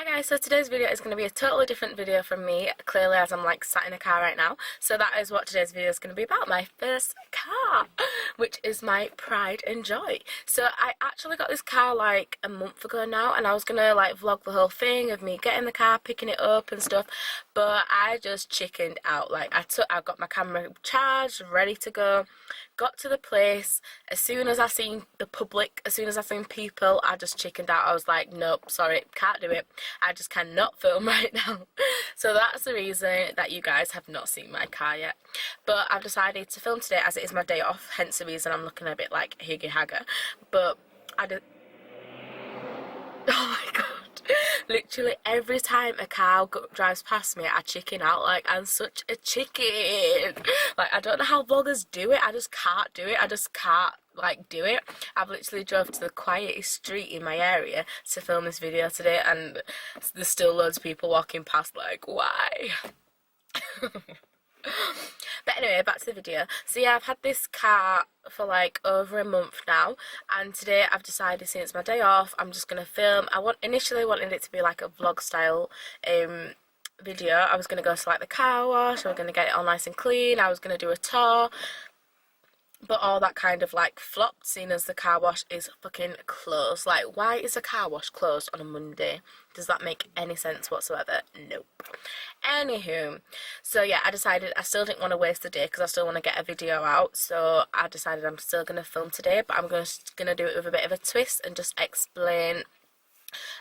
Hi guys, so today's video is going to be a totally different video from me, clearly, as I'm like sat in a car right now. So that is what today's video is going to be about, my first car, which is my Pride and Joy. So I actually got this car like a month ago now, and I was going to like vlog the whole thing of me getting the car, picking it up and stuff, but I just chickened out. Like I got my camera charged, ready to go, got to the place. As soon as I seen the public, as soon as I seen people, I just chickened out. I was like, nope, sorry, can't do it. I just cannot film right now. So that's the reason that you guys have not seen my car yet. But I've decided to film today as it is my day off, hence the reason I'm looking a bit like higgy hagger. But I did. Oh my god. Literally every time a car drives past me, I chicken out. Like, I'm such a chicken. Like, I don't know how vloggers do it. I just can't do it. I just can't like do it. I've literally drove to the quietest street in my area to film this video today, and there's still loads of people walking past like, why? But anyway, back to the video. So yeah, I've had this car for like over a month now, and today I've decided, since it's my day off, I'm just gonna film. Initially wanted it to be like a vlog style video. I was gonna go to like the car wash, I was gonna get it all nice and clean, I was gonna do a tour, but all that kind of like flopped, seeing as the car wash is fucking closed. Like, why is a car wash closed on a Monday? Does that make any sense whatsoever? Nope. Anywho, so yeah, I decided I still didn't want to waste the day because I still want to get a video out. So I decided I'm still going to film today, but I'm gonna do it with a bit of a twist and just explain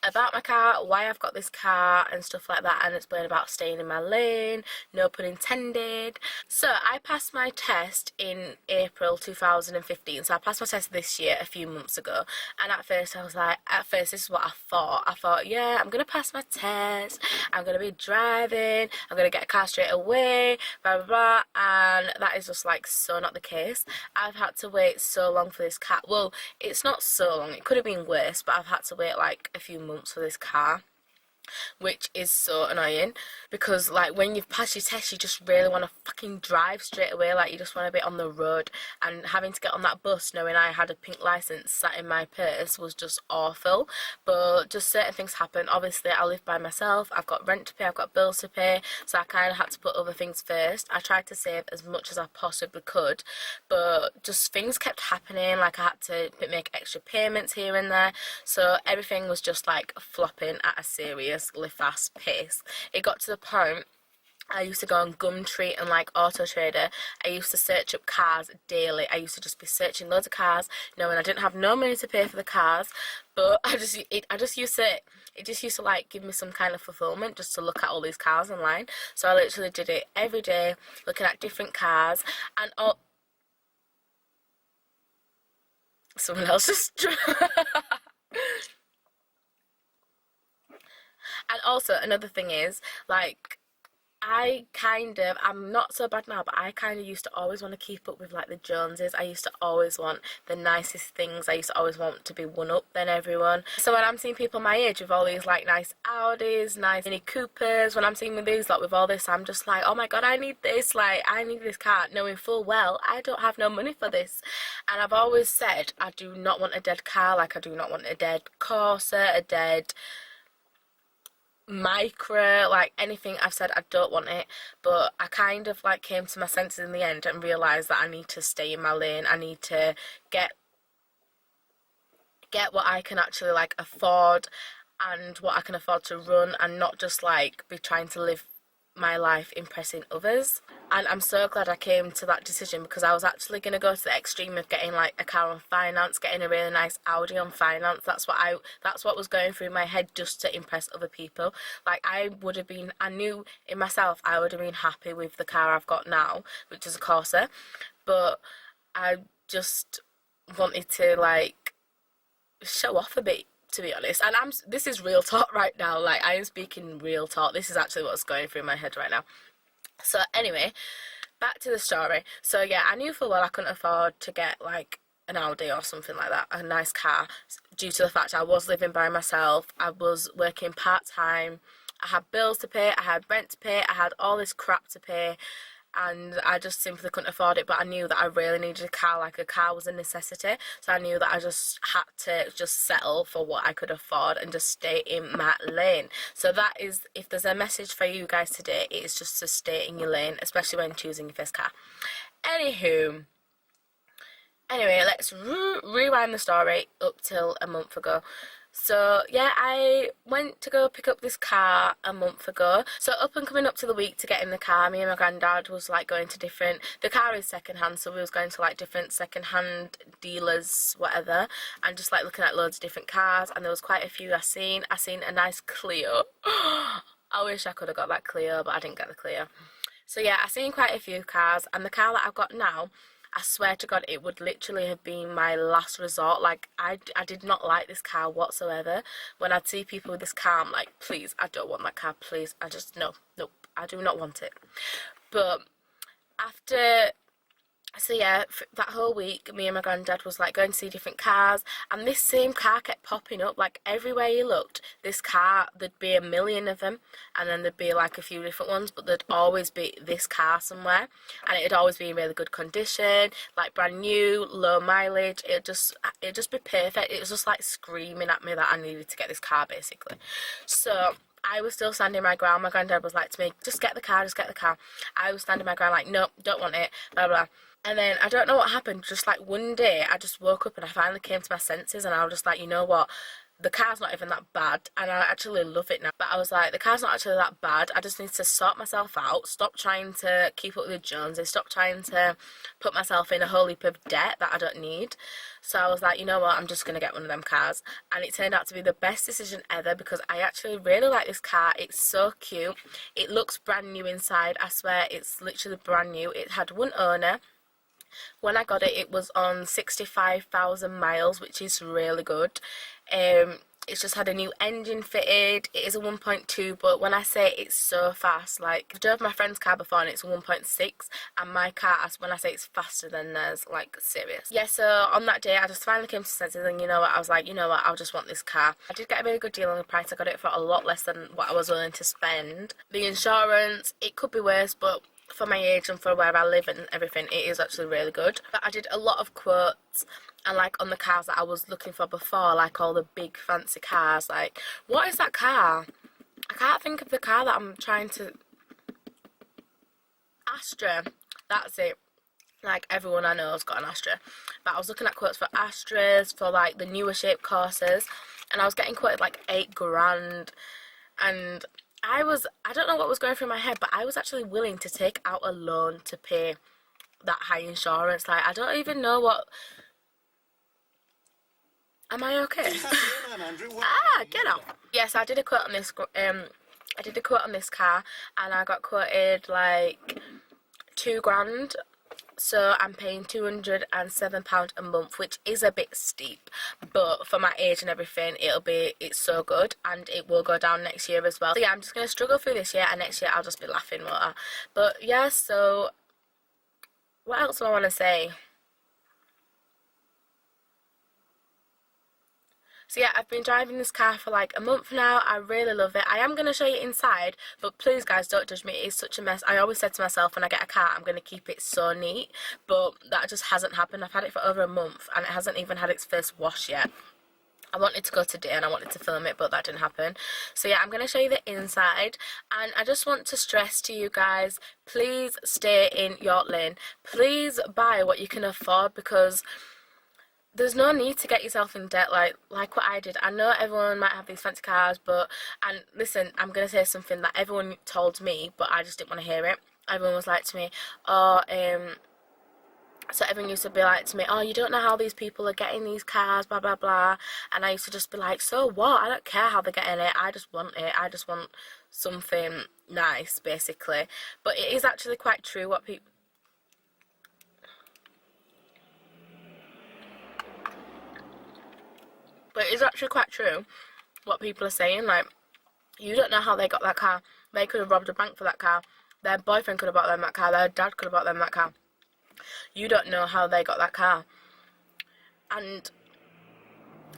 about my car, why I've got this car and stuff like that, and explain about staying in my lane, no pun intended. So I passed my test in April 2015, so I passed my test this year, a few months ago, and at first this is what I thought, yeah, I'm gonna pass my test, I'm gonna be driving, I'm gonna get a car straight away, blah blah blah, and that is just like so not the case. I've had to wait so long for this car. Well, it's not so long, it could have been worse, but I've had to wait like a few months for this car, which is so annoying, because like when you've passed your test, you just really want to fucking drive straight away. Like, you just want to be on the road, and having to get on that bus knowing I had a pink license sat in my purse was just awful. But just certain things happen. Obviously I live by myself, I've got rent to pay, I've got bills to pay, so I kind of had to put other things first. I tried to save as much as I possibly could, but just things kept happening. Like, I had to make extra payments here and there, so everything was just like flopping at a seriously fast pace. It got to the point I used to go on Gumtree and like Auto Trader. I used to search up cars daily. I used to just be searching loads of cars, knowing I didn't have no money to pay for the cars, but it just used to like give me some kind of fulfillment just to look at all these cars online. So I literally did it every day, looking at different cars, and all. Someone else just. And also, another thing is, like, I'm not so bad now, but I kind of used to always want to keep up with, like, the Joneses. I used to always want the nicest things. I used to always want to be one up than everyone. So when I'm seeing people my age with all these, like, nice Audis, nice Mini Coopers, when I'm seeing with these, like, with all this, I'm just like, oh my god, I need this. Like, I need this car, knowing full well I don't have no money for this. And I've always said I do not want a dead car. Like, I do not want a dead Corsa, a dead Micra, like anything. I've said I don't want it, but I kind of like came to my senses in the end and realised that I need to stay in my lane. I need to get what I can actually like afford, and what I can afford to run, and not just like be trying to live my life impressing others. And I'm so glad I came to that decision, because I was actually going to go to the extreme of getting like a car on finance, getting a really nice Audi on finance. That's what was going through my head, just to impress other people. Like, I knew in myself I would have been happy with the car I've got now, which is a Corsa, but I just wanted to like show off a bit, to be honest. And this is real talk right now. Like, I am speaking real talk. This is actually what's going through my head right now. So anyway, back to the story. So yeah, I knew full well I couldn't afford to get like an Audi or something like that, a nice car, due to the fact I was living by myself, I was working part-time, I had bills to pay, I had rent to pay, I had all this crap to pay, and I just simply couldn't afford it. But I knew that I really needed a car, like a car was a necessity, so I knew that I just had to just settle for what I could afford and just stay in my lane. So that is, if there's a message for you guys today, it is just to stay in your lane, especially when choosing your first car. Anywho, anyway, let's rewind the story up till a month ago. So yeah, I went to go pick up this car a month ago. So up and coming up to the week to get in the car, me and my granddad was like going to different, the car is second hand, so we was going to like different second hand dealers, whatever, and just like looking at loads of different cars, and there was quite a few I seen a nice Clio. I wish I could have got that Clio, but I didn't get the Clio. So yeah, I seen quite a few cars, and the car that I've got now, I swear to God, it would literally have been my last resort. Like, I did not like this car whatsoever. When I'd see people with this car, I'm like, please, I don't want that car, please. I just, no, nope, I do not want it. But after, so yeah, that whole week, me and my granddad was like going to see different cars, and this same car kept popping up. Like everywhere you looked, this car, there'd be a million of them, and then there'd be like a few different ones, but there'd always be this car somewhere, and it'd always be in really good condition, like brand new, low mileage. It'd just be perfect. It was just like screaming at me that I needed to get this car, basically. So I was still standing my ground. My granddad was like to me, just get the car, just get the car. I was standing my ground like, no, don't want it, blah, blah. And then I don't know what happened, just like one day I just woke up and I finally came to my senses, and I was just like, you know what, the car's not even that bad, and I actually love it now. But I was like, the car's not actually that bad, I just need to sort myself out, stop trying to keep up with the Joneses, stop trying to put myself in a whole heap of debt that I don't need. So I was like, you know what, I'm just going to get one of them cars. And it turned out to be the best decision ever, because I actually really like this car. It's so cute. It looks brand new inside. I swear, it's literally brand new. It had one owner. When I got it, it was on 65,000 miles, which is really good. It's just had a new engine fitted. It is a 1.2, but when I say it's so fast, like, I drove my friend's car before and it's a 1.6, and my car, when I say it's faster than theirs, like, serious. Yeah, so on that day, I just finally came to senses, and you know what, I was like, you know what, I'll just want this car. I did get a really good deal on the price. I got it for a lot less than what I was willing to spend. The insurance, it could be worse, but for my age and for where I live and everything, it is actually really good. But I did a lot of quotes, and like on the cars that I was looking for before, like all the big fancy cars, like, what is that car? I can't think of the car that I'm trying to... Astra, that's it. Like, everyone I know has got an Astra. But I was looking at quotes for Astras, for like the newer shape Corsas, and I was getting quoted like 8 grand, and I don't know what was going through my head, but I was actually willing to take out a loan to pay that high insurance. Like, I don't even know what... Am I okay? Get off. Yes, I did a quote on this, I did a quote on this car, and I got quoted like 2 grand. So I'm paying £207 a month, which is a bit steep, but for my age and everything, it's so good, and it will go down next year as well. So yeah, I'm just going to struggle through this year, and next year I'll just be laughing more. But yeah, so what else do I want to say? So yeah, I've been driving this car for like a month now. I really love it. I am going to show you inside, but please guys, don't judge me. It is such a mess. I always said to myself, when I get a car, I'm going to keep it so neat, but that just hasn't happened. I've had it for over a month, and it hasn't even had its first wash yet. I wanted to go today and I wanted to film it, but that didn't happen. So yeah, I'm going to show you the inside, and I just want to stress to you guys, please stay in your lane. Please buy what you can afford, because there's no need to get yourself in debt like what I did. I know everyone might have these fancy cars, but, and listen, I'm going to say something that everyone told me, but I just didn't want to hear it. Everyone was like to me, oh, so everyone used to be like to me, oh, you don't know how these people are getting these cars, blah, blah, blah. And I used to just be like, so what? I don't care how they're getting it. I just want it. I just want something nice, basically. But it is actually quite true what people... But it is actually quite true what people are saying. Like, you don't know how they got that car. They could have robbed a bank for that car. Their boyfriend could have bought them that car. Their dad could have bought them that car. You don't know how they got that car. And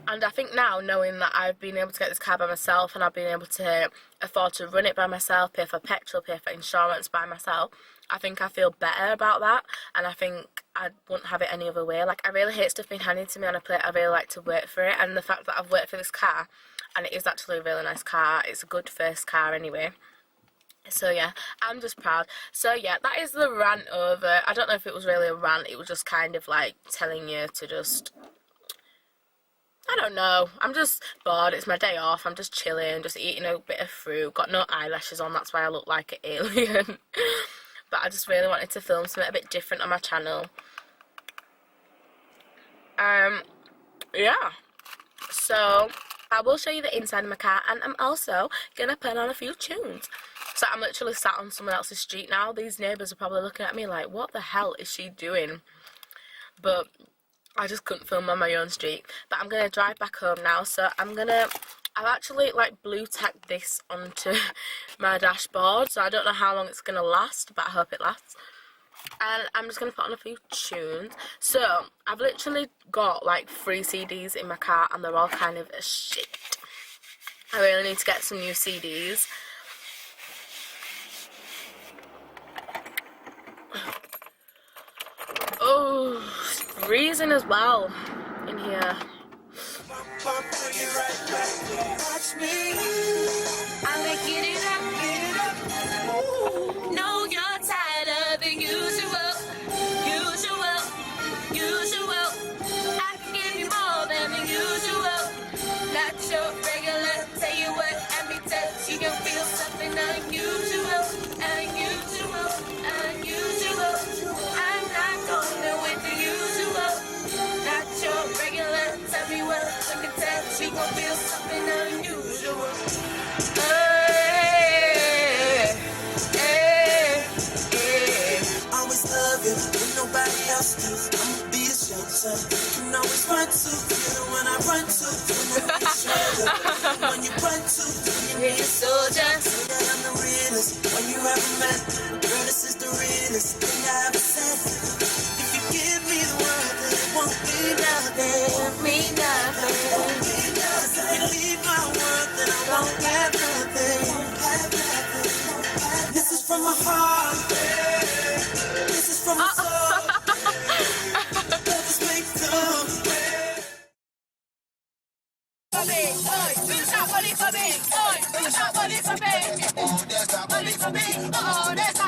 I think now, knowing that I've been able to get this car by myself, and I've been able to afford to run it by myself, pay for petrol, pay for insurance by myself, I think I feel better about that, and I think I wouldn't have it any other way. Like, I really hate stuff being handed to me on a plate. I really like to work for it, and the fact that I've worked for this car, and it is actually a really nice car. It's a good first car anyway. So yeah, I'm just proud. So yeah, that is the rant over. I don't know if it was really a rant. It was just kind of like telling you to just, I don't know, I'm just bored, it's my day off, I'm just chilling, just eating a bit of fruit, got no eyelashes on, that's why I look like an alien. But I just really wanted to film something a bit different on my channel. Yeah, so I will show you the inside of my car, and I'm also gonna put on a few tunes. So I'm literally sat on someone else's street now. These neighbours are probably looking at me like, what the hell is she doing? But I just couldn't film on my own street. But I'm going to drive back home now. So I've actually like blue tacked this onto my dashboard. So I don't know how long it's going to last, but I hope it lasts. And I'm just going to put on a few tunes. So I've literally got like 3 CDs in my car, and they're all kind of shit. I really need to get some new CDs. Oh, it's freezing as well in here. I'm gonna get it up. No, you're tired of the usual. I can give you more than the usual. Not your regular, tell you what, let me touch you, can feel something unusual. I'm not going with the usual. Not your regular, tell me what, let me touch you, gon' feel something unusual. Always love you when nobody else does. I'ma be a shelter. You can always run to, you're the one I run to. When you run to, you need a soldier. Say that I'm the realest when you ever met. Girl, this is the realest thing I ever said. If you give me the world, then it won't be nothing. If you leave my world, then I won't have nothing. This is from my heart. This is from my soul. Let's make some. Money for me, oh, that's